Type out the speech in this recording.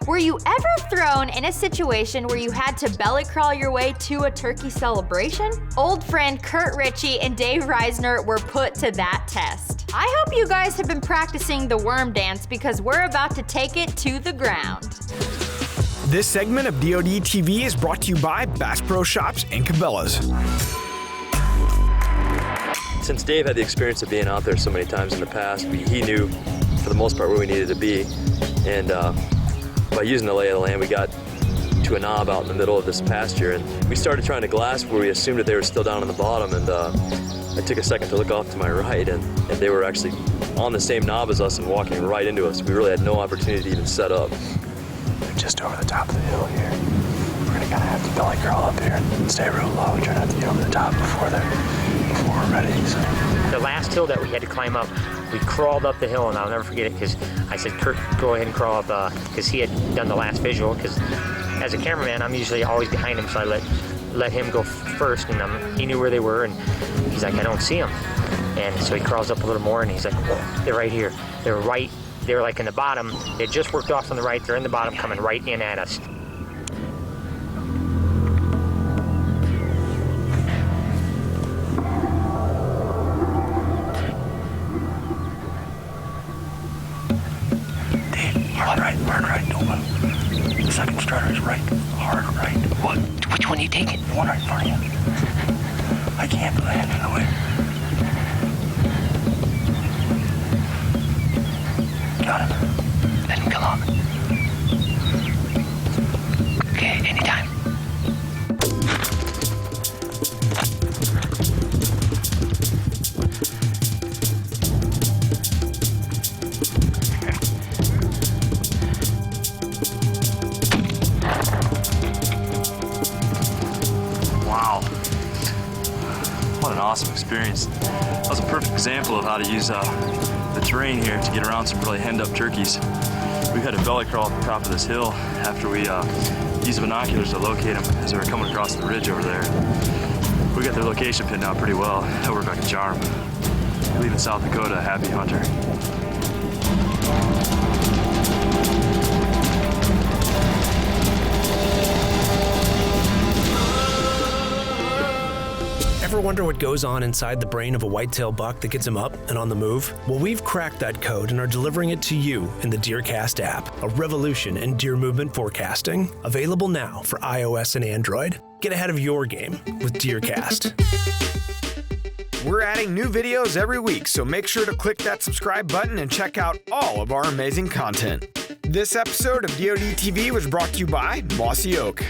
Were you ever thrown in a situation where you had to belly crawl your way to a turkey celebration? Old friend Curt Richey and Dave Reisner were put to that test. I hope you guys have been practicing the worm dance because we're about to take it to the ground. This segment of DoD TV is brought to you by Bass Pro Shops and Cabela's. Since Dave had the experience of being out there so many times in the past, he knew for the most part where we needed to be. And by using the lay of the land, we got to a knob out in the middle of this pasture, and we started trying to glass where we assumed that they were still down on the bottom. And I took a second to look off to my right, and they were actually on the same knob as us and walking right into us. We really had no opportunity to even set up. They're just over the top of the hill here. We're gonna kind of have to belly crawl up here and stay real low, try not to get over the top before we're ready. So. The last hill that we had to climb up, we crawled up the hill, and I'll never forget it because I said, Curt, go ahead and crawl up, because he had done the last visual. Because as a cameraman, I'm usually always behind him, so I let him go first, and he knew where they were, and he's like, I don't see them. And so he crawls up a little more, and he's like, oh, they're right here. They're like in the bottom. They just worked off on the right. They're in the bottom, coming right in at us. Hard right, don't move. The second starter is right, hard right. What? Which one are you taking? The one right in front of you. I can't put a hand in the way. Got him. Let him come up. Okay, anytime. What an awesome experience. That was a perfect example of how to use the terrain here to get around some really hemmed-up turkeys. We had a belly crawl at the top of this hill after we used binoculars to locate them as they were coming across the ridge over there. We got their location pinned out pretty well. That worked like a charm. Leaving South Dakota a happy hunter. Ever wonder what goes on inside the brain of a whitetail buck that gets him up and on the move? Well, we've cracked that code and are delivering it to you in the DeerCast app, a revolution in deer movement forecasting. Available now for iOS and Android. Get ahead of your game with DeerCast. We're adding new videos every week, so make sure to click that subscribe button and check out all of our amazing content. This episode of DoD TV was brought to you by Mossy Oak.